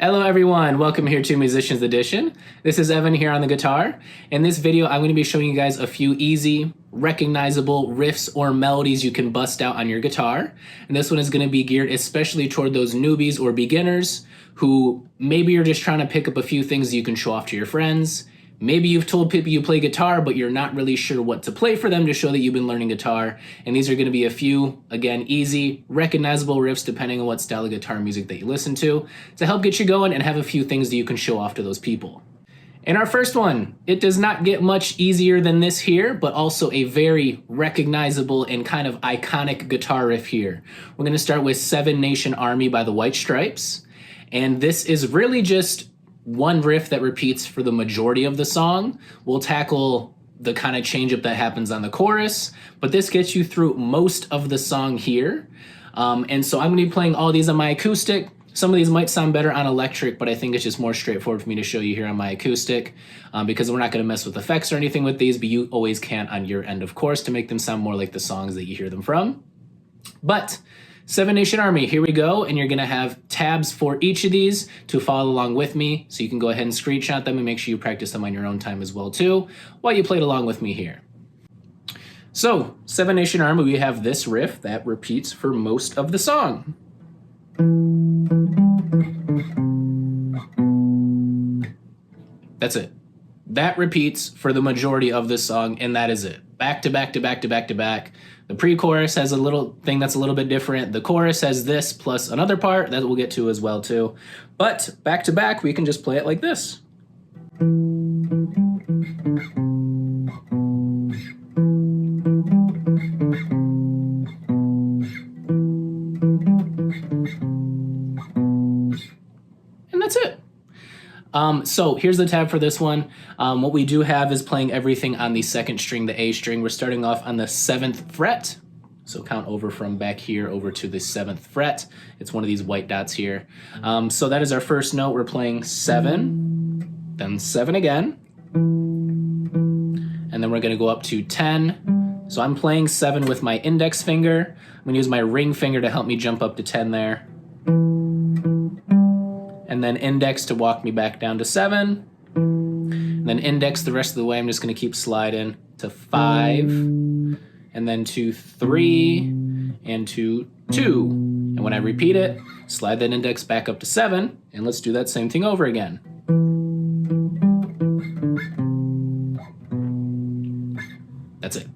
Hello everyone, welcome here to Musicians Edition. This is Evan here on the guitar. In this video, I'm going to be showing you guys a few easy, recognizable riffs or melodies you can bust out on your guitar. And this one is going to be geared especially toward those newbies or beginners who maybe you're just trying to pick up a few things you can show off to your friends. Maybe you've told people you play guitar, but you're not really sure what to play for them to show that you've been learning guitar. And these are going to be a few, again, easy, recognizable riffs depending on what style of guitar music that you listen to help get you going and have a few things that you can show off to those people. In our first one, it does not get much easier than this here, but also a very recognizable and kind of iconic guitar riff here. We're going to start with Seven Nation Army by the White Stripes. And this is really just one riff that repeats for the majority of the song. We'll tackle the kind of change up that happens on the chorus, but this gets you through most of the song here. And so I'm gonna be playing all these on my acoustic. Some of these might sound better on electric, but I think it's just more straightforward for me to show you here on my acoustic because we're not gonna mess with effects or anything with these, but you always can on your end, of course, to make them sound more like the songs that you hear them from. But Seven Nation Army, here we go, and you're gonna have tabs for each of these to follow along with me, so you can go ahead and screenshot them and make sure you practice them on your own time as well too, while you played along with me here. So, Seven Nation Army, we have this riff that repeats for most of the song. That's it. That repeats for the majority of this song, and that is it. Back to back to back to back to back. The pre-chorus has a little thing that's a little bit different. The chorus has this plus another part that we'll get to as well too. But back to back, we can just play it like this. And that's it. So here's the tab for this one. What we do have is playing everything on the second string, the A string. We're starting off on the 7th fret. So count over from back here over to the 7th fret. It's one of these white dots here. So that is our first note. We're playing 7, then 7 again. And then we're gonna go up to 10. So I'm playing 7 with my index finger. I'm gonna use my ring finger to help me jump up to 10 there. And then index to walk me back down to 7. And then index the rest of the way. I'm just gonna keep sliding to 5, and then to 3, and to 2. And when I repeat it, slide that index back up to 7, and let's do that same thing over again. That's it.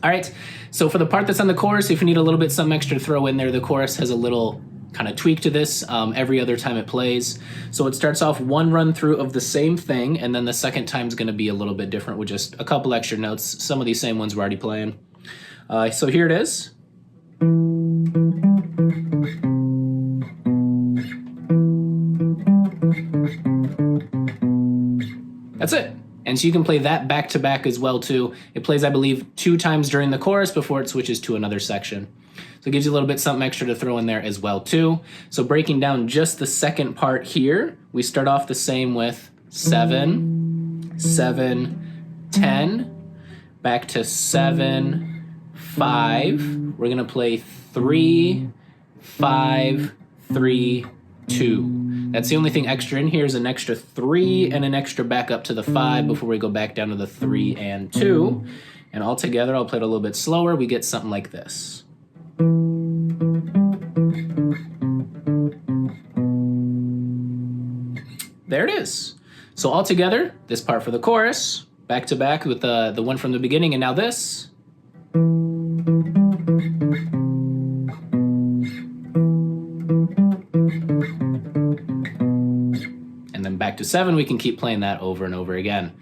All right, so for the part that's on the chorus, if you need a little bit something extra to throw in there, the chorus has a little kind of tweak to this every other time it plays. So it starts off one run through of the same thing, and then the second time is going to be a little bit different with just a couple extra notes. Some of these same ones we're already playing. So here it is. That's it. And so you can play that back to back as well too. It plays, I believe, 2 times during the chorus before it switches to another section. So it gives you a little bit something extra to throw in there as well too. So breaking down just the second part here, we start off the same with 7, 7, 10, back to 7, 5. We're gonna play 3, 5, 3, 2. That's the only thing extra in here is an extra 3 and an extra back up to the 5 before we go back down to the 3 and 2. And all together, I'll play it a little bit slower. We get something like this. There it is. So all together, this part for the chorus, back to back with the one from the beginning, and now this. And then back to 7, we can keep playing that over and over again.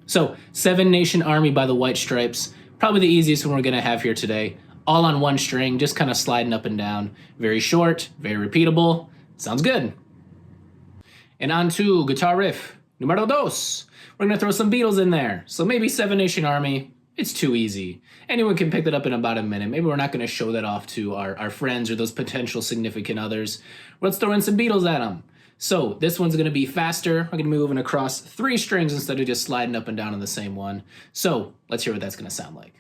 So Seven Nation Army by the White Stripes, probably the easiest one we're gonna have here today. All on one string, just kind of sliding up and down. Very short, very repeatable. Sounds good. And on to guitar riff numero dos. We're gonna throw some Beatles in there. So maybe Seven Nation Army, it's too easy. Anyone can pick that up in about a minute. Maybe we're not gonna show that off to our friends or those potential significant others. Let's throw in some Beatles at them. So this one's gonna be faster. We're gonna be moving across 3 strings instead of just sliding up and down on the same one. So let's hear what that's gonna sound like.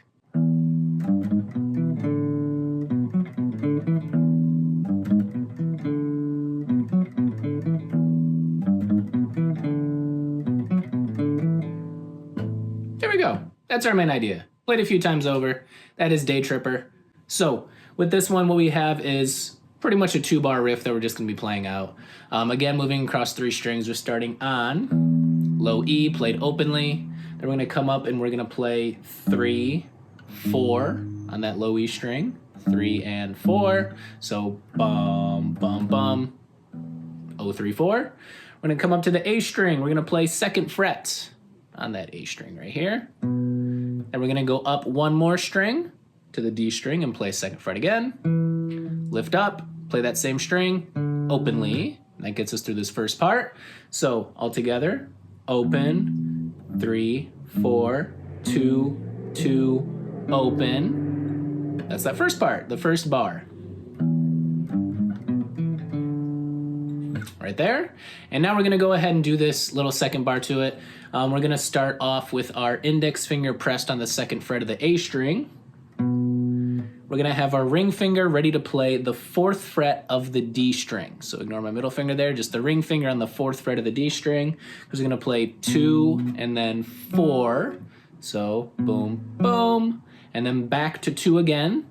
That's our main idea. Played a few times over. That is Day Tripper. So with this one, what we have is pretty much a 2-bar riff that we're just gonna be playing out. Again, moving across 3 strings, we're starting on low E, played openly. Then we're gonna come up and we're gonna play 3, 4 on that low E string, 3 and 4. So bum, bum, bum, 0, 3, 4. We're gonna come up to the A string. We're gonna play 2nd fret on that A string right here. Then we're gonna go up 1 more string to the D string and play 2nd fret again. Lift up, play that same string openly. And that gets us through this first part. So all together, open, 3, 4, 2, 2, open. That's that first part, the first bar. Right there. And now we're gonna go ahead and do this little 2nd bar to it. We're gonna start off with our index finger pressed on the 2nd fret of the A string. We're gonna have our ring finger ready to play the 4th fret of the D string. So ignore my middle finger there, just the ring finger on the 4th fret of the D string. Because we're gonna play 2 and then 4. So boom, boom, and then back to 2 again.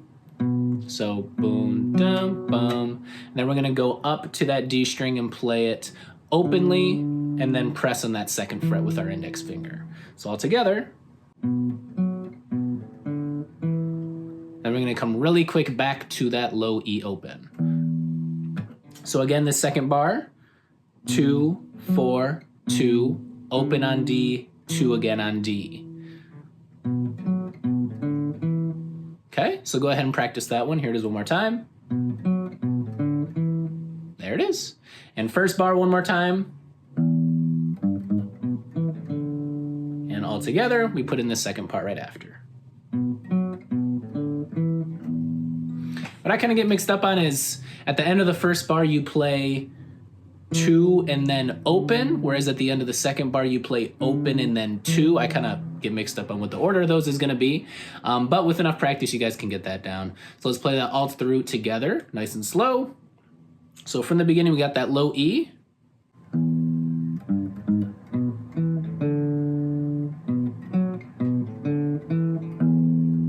So boom, dum, bum. And then we're gonna go up to that D string and play it openly and then press on that 2nd fret with our index finger. So all together. Then we're gonna come really quick back to that low E open. So again, the 2nd bar, 2, 4, 2, open on D, 2 again on D. Okay, so go ahead and practice that one. Here it is one more time. There it is. And first bar one more time. And all together, we put in the 2nd part right after. What I kind of get mixed up on is at the end of the first bar, you play 2 and then open, whereas at the end of the 2nd bar, you play open and then 2. I kind of get mixed up on what the order of those is going to be. But with enough practice, you guys can get that down. So let's play that all through together, nice and slow. So from the beginning, we got that low E.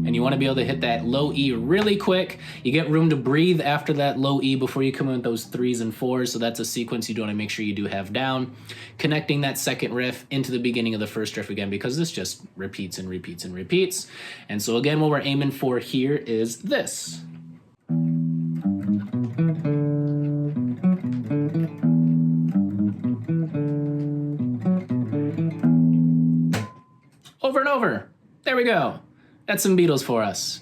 And you want to be able to hit that low E really quick. You get room to breathe after that low E before you come in with those 3s and 4s. So that's a sequence you do want to make sure you do have down. Connecting that 2nd riff into the beginning of the 1st riff again, because this just repeats and repeats and repeats. And so again, what we're aiming for here is this. Over and over. There we go. That's some Beatles for us.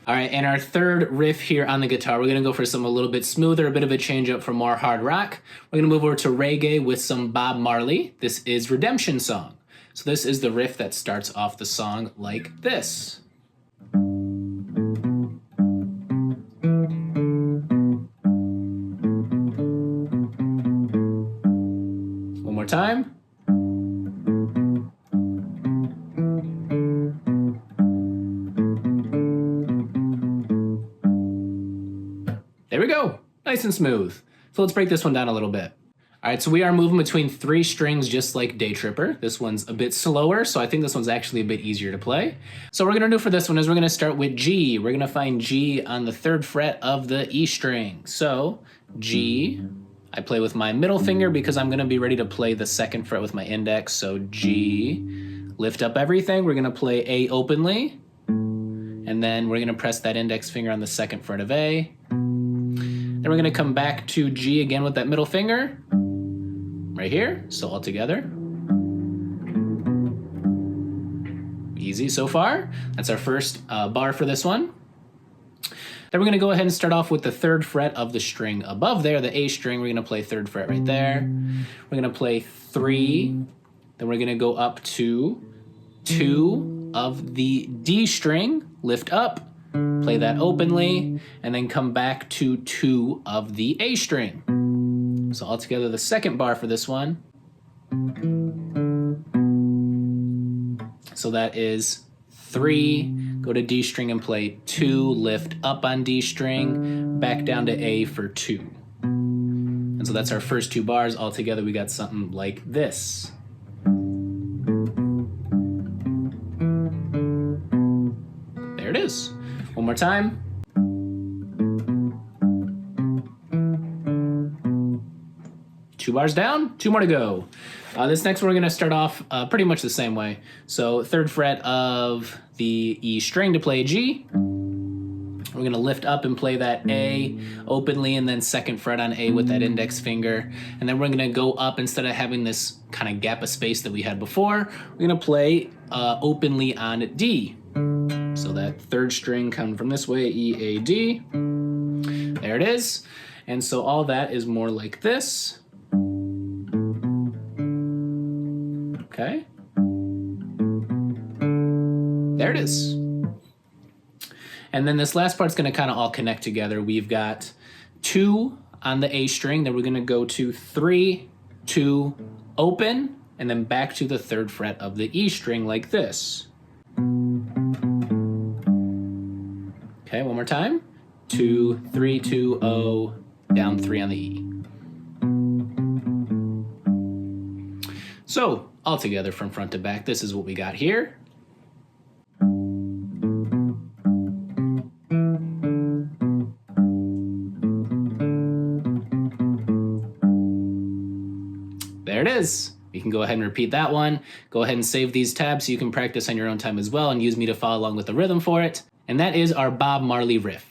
All right, and our 3rd riff here on the guitar, we're gonna go for something a little bit smoother, a bit of a change up from more hard rock. We're gonna move over to reggae with some Bob Marley. This is Redemption Song. So this is the riff that starts off the song like this. One more time. There we go, nice and smooth. So let's break this one down a little bit. All right, so we are moving between 3 strings just like Day Tripper. This one's a bit slower, so I think this one's actually a bit easier to play. So what we're gonna do for this one is we're gonna start with G. We're gonna find G on the 3rd fret of the E string. So G, I play with my middle finger because I'm gonna be ready to play the 2nd fret with my index. So G, lift up everything. We're gonna play A openly, and then we're gonna press that index finger on the 2nd fret of A. Then we're gonna come back to G again with that middle finger, right here, so all together. Easy so far. That's our first bar for this one. Then we're gonna go ahead and start off with the 3rd fret of the string above there, the A string. We're gonna play 3rd fret right there. We're gonna play 3, then we're gonna go up to 2 of the D string, lift up, play that openly, and then come back to 2 of the A string. So altogether, the 2nd bar for this one. So that is 3, go to D string and play 2, lift up on D string, back down to A for 2. And so that's our first 2 bars. Altogether, we got something like this. more time. Two bars down, two more to go. This next one we're gonna start off pretty much the same way. So 3rd fret of the E string to play G. We're gonna lift up and play that A openly, and then 2nd fret on A with that index finger. And then we're gonna go up, instead of having this kind of gap of space that we had before, we're gonna play openly on D. So that 3rd string coming from this way, E, A, D. There it is. And so all that is more like this. Okay. There it is. And then this last part's gonna kind of all connect together. We've got 2 on the A string, then we're gonna go to 3, 2, open, and then back to the 3rd fret of the E string like this. Okay, one more time. 2, 3, 2, O, down 3 on the E. So, all together from front to back, this is what we got here. There it is. You can go ahead and repeat that one. Go ahead and save these tabs so you can practice on your own time as well and use me to follow along with the rhythm for it. And that is our Bob Marley riff.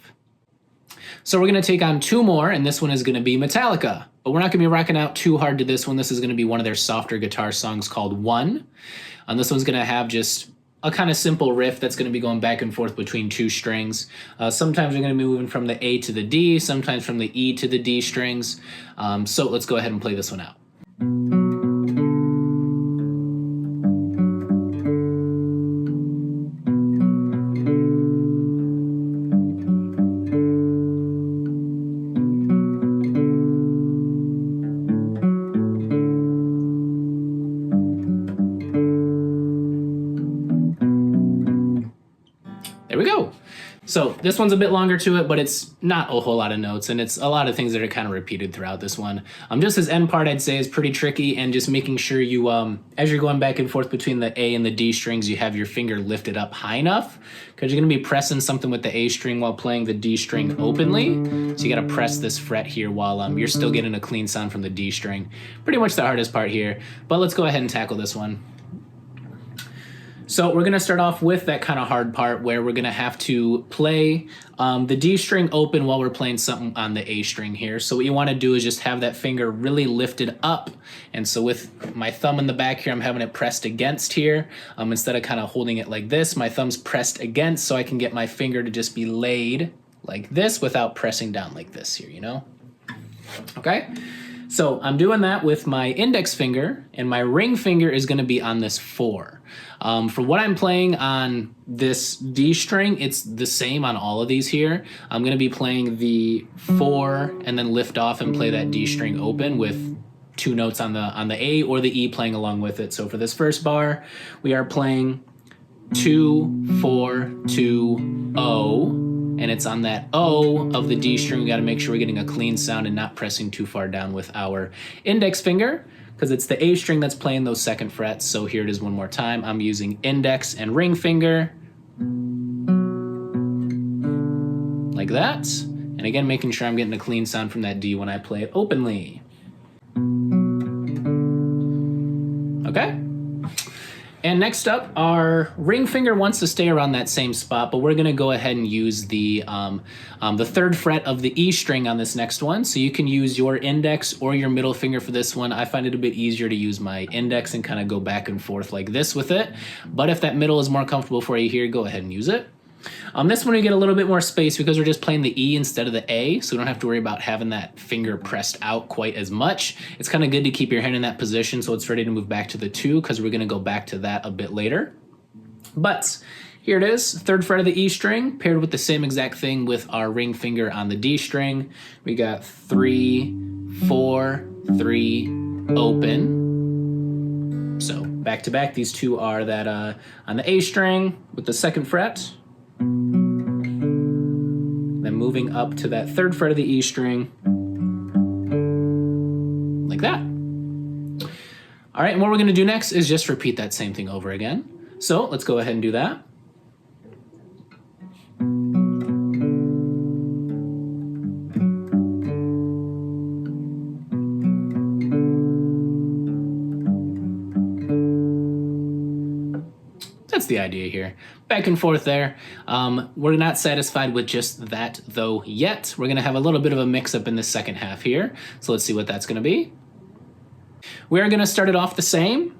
So we're gonna take on 2 more, and this one is gonna be Metallica. But we're not gonna be rocking out too hard to this one. This is gonna be one of their softer guitar songs called One. And this one's gonna have just a kind of simple riff that's gonna be going back and forth between 2 strings. Sometimes we're gonna be moving from the A to the D, sometimes from the E to the D strings. So let's go ahead and play this one out. There we go. So this one's a bit longer to it, but it's not a whole lot of notes, and it's a lot of things that are kind of repeated throughout this one. Just this end part, I'd say, is pretty tricky, and just making sure you, as you're going back and forth between the A and the D strings, you have your finger lifted up high enough, because you're gonna be pressing something with the A string while playing the D string openly. So you gotta press this fret here while you're still getting a clean sound from the D string. Pretty much the hardest part here, but let's go ahead and tackle this one. So we're gonna start off with that kind of hard part where we're gonna have to play the D string open while we're playing something on the A string here. So what you wanna do is just have that finger really lifted up. And so with my thumb in the back here, I'm having it pressed against here. Instead of kind of holding it like this, my thumb's pressed against so I can get my finger to just be laid like this without pressing down like this here, you know? Okay? So I'm doing that with my index finger, and my ring finger is gonna be on this 4. For what I'm playing on this D string, it's the same on all of these here. I'm gonna be playing the 4 and then lift off and play that D string open with 2 notes on the A or the E playing along with it. So for this first bar, we are playing 2, 4, 2, O, and it's on that O of the D string. We gotta make sure we're getting a clean sound and not pressing too far down with our index finger, because it's the A string that's playing those 2nd frets. So here it is one more time. I'm using index and ring finger, like that. And again, making sure I'm getting a clean sound from that D when I play it openly. Okay? And next up, our ring finger wants to stay around that same spot, but we're gonna go ahead and use the 3rd fret of the E string on this next one. So you can use your index or your middle finger for this one. I find it a bit easier to use my index and kind of go back and forth like this with it. But if that middle is more comfortable for you here, go ahead and use it. This one we get a little bit more space because we're just playing the E instead of the A, so we don't have to worry about having that finger pressed out quite as much. It's kind of good to keep your hand in that position so it's ready to move back to the 2, because we're gonna go back to that a bit later. But here it is, 3rd fret of the E string, paired with the same exact thing with our ring finger on the D string. We got 3, 4, 3, open. So back to back, these 2 are that on the A string with the 2nd fret. Then moving up to that 3rd fret of the E string, like that. All right, and what we're gonna do next is just repeat that same thing over again. So let's go ahead and do that. that's the idea here. Back and forth there. We're not satisfied with just that though yet. We're gonna have a little bit of a mix up in the second half here. So let's see what that's gonna be. We're gonna start it off the same.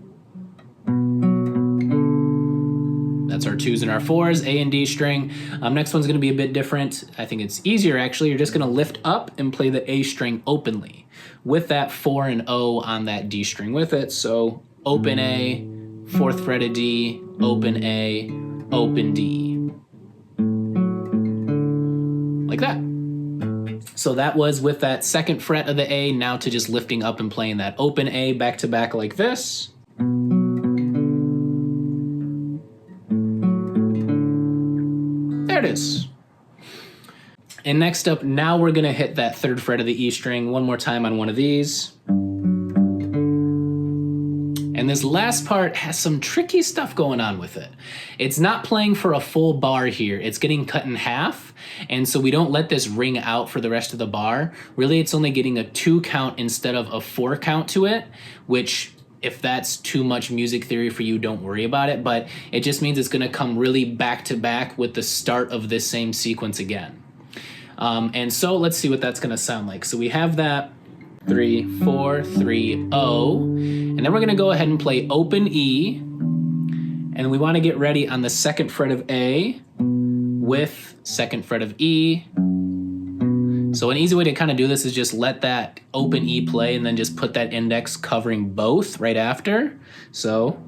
That's our 2s and our 4s, A and D string. Next one's gonna be a bit different. I think it's easier actually. You're just gonna lift up and play the A string openly with that 4 and O on that D string with it. So open A, 4th fret of D, open A, open D. Like that. So that was with that 2nd fret of the A, now to just lifting up and playing that open A back to back like this. There it is. And next up, now we're gonna hit that 3rd fret of the E string one more time on one of these. And this last part has some tricky stuff going on with it. It's not playing for a full bar here. It's getting cut in half. And so we don't let this ring out for the rest of the bar. Really, it's only getting a 2 count instead of a 4 count to it, which if that's too much music theory for you, don't worry about it. But it just means it's gonna come really back to back with the start of this same sequence again. And so let's see what that's gonna sound like. So we have that 3, 4, 3, O, and then we're gonna go ahead and play open E, and we wanna get ready on the 2nd fret of A with 2nd fret of E. So an easy way to kind of do this is just let that open E play and then just put that index covering both right after. So,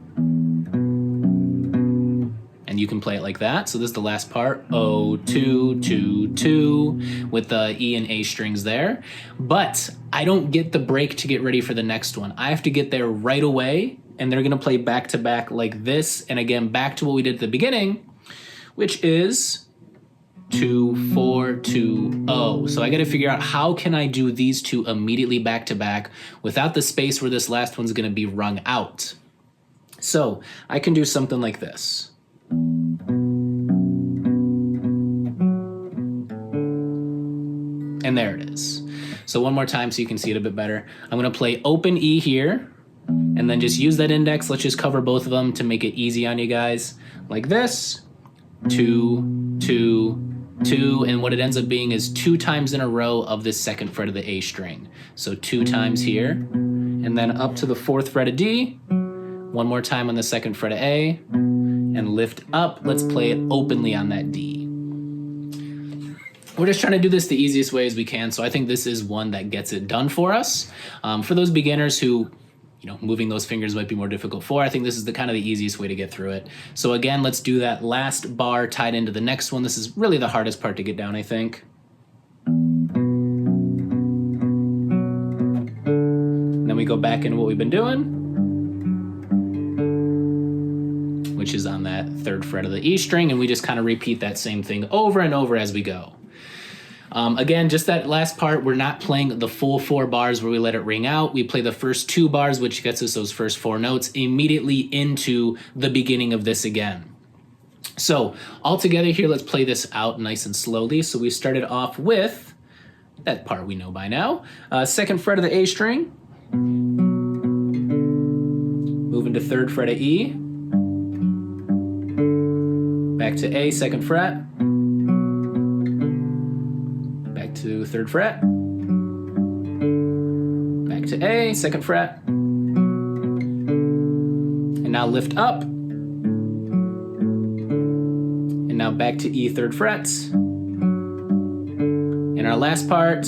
and you can play it like that. So this is the last part, O, 2, 2, 2, with the E and A strings there. But I don't get the break to get ready for the next one. I have to get there right away, and they're gonna play back to back like this. And again, back to what we did at the beginning, which is 2, 4, 2, O. So I gotta figure out how can I do these two immediately back to back without the space where this last one's gonna be rung out. So I can do something like this. And there it is. So one more time so you can see it a bit better. I'm gonna play open E here, and then just use that index. Let's just cover both of them to make it easy on you guys. Like this, 2, 2, 2, and what it ends up being is 2 times in a row of this 2nd fret of the A string. So 2 times here, and then up to the 4th fret of D, one more time on the 2nd fret of A, and lift up. Let's play it openly on that D. We're just trying to do this the easiest way as we can, so I think this is one that gets it done for us. For those beginners who, moving those fingers might be more difficult for, I think this is the kind of the easiest way to get through it. So again, let's do that last bar tied into the next one. This is really the hardest part to get down, I think. And then we go back into what we've been doing, which is on that 3rd fret of the E string, and we just kind of repeat that same thing over and over as we go. Again, just that last part, we're not playing the full 4 bars where we let it ring out. We play the first 2 bars, which gets us those first 4 notes, immediately into the beginning of this again. So all together here, let's play this out nice and slowly. So we started off with that part we know by now. 2nd fret of the A string, moving to 3rd fret of E, back to A, 2nd fret, to 3rd fret, back to A, 2nd fret, and now lift up, and now back to E, 3rd fret, and our last part,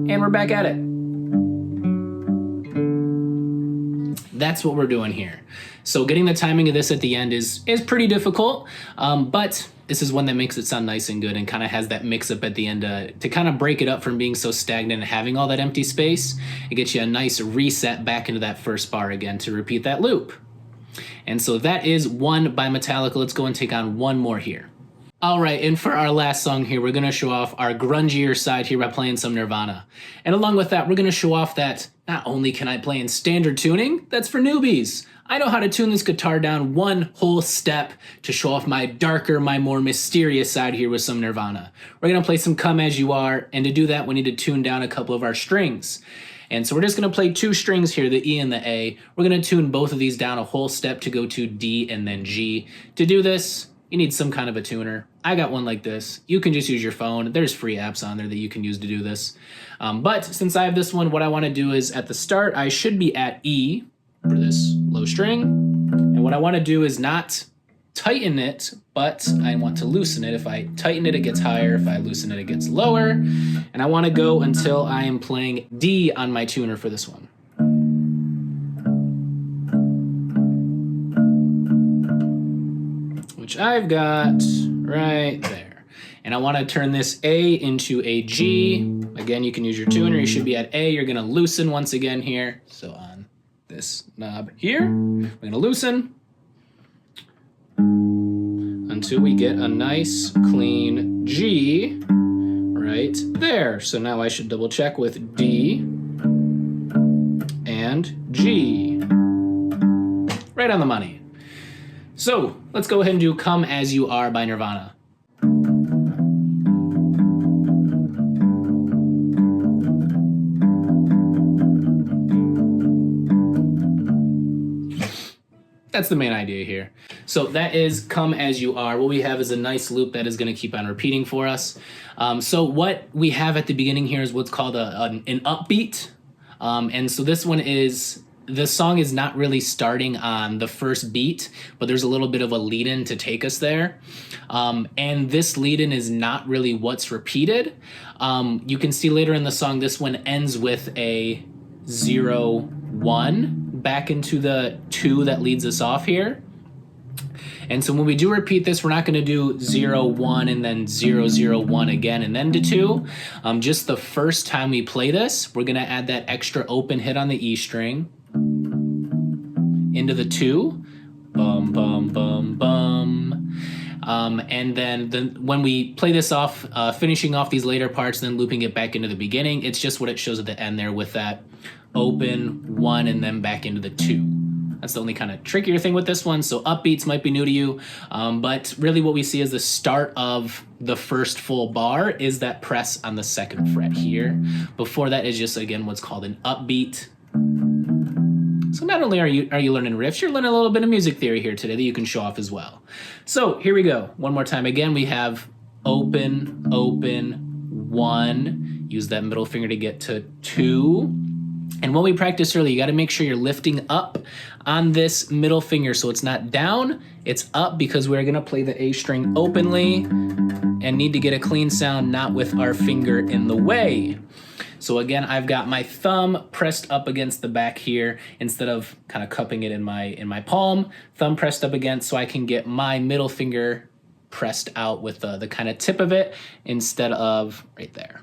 and we're back at it. That's what we're doing here. So getting the timing of this at the end is pretty difficult, but this is one that makes it sound nice and good and kind of has that mix up at the end to kind of break it up from being so stagnant and having all that empty space. It gets you a nice reset back into that first bar again to repeat that loop. And so that is one by Metallica. Let's go and take on one more here. All right, and for our last song here, we're gonna show off our grungier side here by playing some Nirvana. And along with that, we're gonna show off that not only can I play in standard tuning, that's for newbies. I know how to tune this guitar down one whole step to show off my darker, my more mysterious side here with some Nirvana. We're gonna play some Come As You Are, and to do that, we need to tune down a couple of our strings. And so we're just gonna play 2 strings here, the E and the A. We're gonna tune both of these down a whole step to go to D and then G. To do this, you need some kind of a tuner. I got one like this. You can just use your phone. There's free apps on there that you can use to do this. But since I have this one, what I wanna do is at the start, I should be at E for this low string. And what I wanna do is not tighten it, but I want to loosen it. If I tighten it, it gets higher. If I loosen it, it gets lower. And I want to go until I am playing D on my tuner for this one. Which I've got right there. And I want to turn this A into a G. Again, you can use your tuner. You should be at A. You're going to loosen once again here. So on this knob here, we're going to loosen until we get a nice clean G right there. So now I should double check with D and G. Right on the money. So let's go ahead and do Come As You Are by Nirvana. That's the main idea here. So that is Come As You Are. What we have is a nice loop that is going to keep on repeating for us. So what we have at the beginning here is what's called an upbeat. And so this one is, the song is not really starting on the first beat, but there's a little bit of a lead-in to take us there. And this lead-in is not really what's repeated. You can see later in the song, this one ends with a 0, 1 back into the 2 that leads us off here. And so when we do repeat this, we're not going to do 0, 1 and then 0, 0, 1 again and then to 2. Just the first time we play this, we're going to add that extra open hit on the E string into the 2. Bum, bum, bum, bum. And then when we play this off, finishing off these later parts, then looping it back into the beginning, it's just what it shows at the end there with that open 1 and then back into the 2. That's the only kind of trickier thing with this one. So upbeats might be new to you, but really what we see as the start of the first full bar is that press on the 2nd fret here. Before that is just, again, what's called an upbeat. So not only are you learning riffs, you're learning a little bit of music theory here today that you can show off as well. So here we go. One more time. Again, we have open, open, 1. Use that middle finger to get to 2. And when we practiced earlier, you got to make sure you're lifting up on this middle finger so it's not down, it's up, because we're going to play the A string openly and need to get a clean sound, not with our finger in the way. So again, I've got my thumb pressed up against the back here instead of kind of cupping it in my palm. Thumb pressed up against so I can get my middle finger pressed out with the kind of tip of it instead of right there.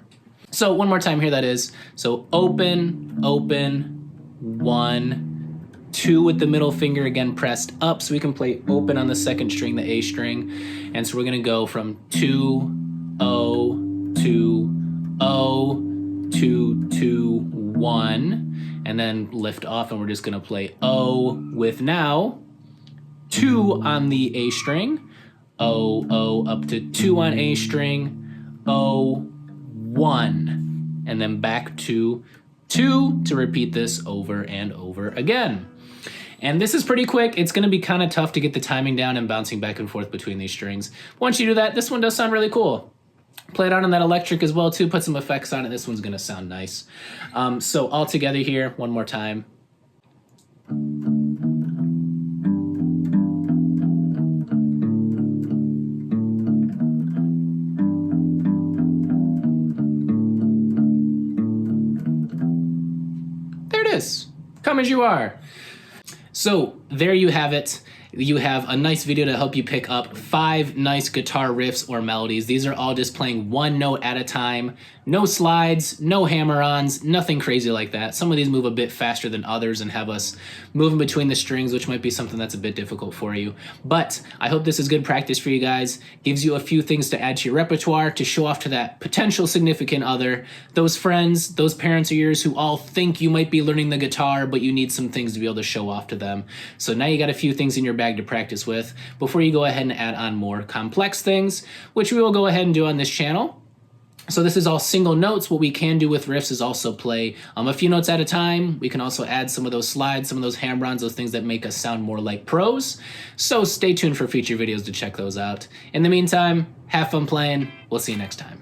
So one more time here, that is. So open, open, 1, 2 with the middle finger again pressed up so we can play open on the 2nd string, the A string. And so we're gonna go from 2, 0, 2, 0, 2, 2, 1, and then lift off, and we're just gonna play O with now 2 on the A string, O, O, up to 2 on A string, O, 1, and then back to 2 to repeat this over and over again. And this is pretty quick. It's going to be kind of tough to get the timing down and bouncing back and forth between these strings. Once you do that, this one does sound really cool. Play it out on that electric as well too, put some effects on it. This one's going to sound nice. So all together here, one more time. Come As You Are. So there you have it. You have a nice video to help you pick up 5 nice guitar riffs or melodies. These are all just playing 1 note at a time. No slides, no hammer-ons, nothing crazy like that. Some of these move a bit faster than others and have us moving between the strings, which might be something that's a bit difficult for you. But I hope this is good practice for you guys. Gives you a few things to add to your repertoire to show off to that potential significant other, those friends, those parents of yours who all think you might be learning the guitar, but you need some things to be able to show off to them. So now you got a few things in your bag to practice with before you go ahead and add on more complex things, which we will go ahead and do on this channel. So this is all single notes. What we can do with riffs is also play a few notes at a time. We can also add some of those slides, some of those hammer-ons, those things that make us sound more like pros. So stay tuned for future videos to check those out. In the meantime, have fun playing. We'll see you next time.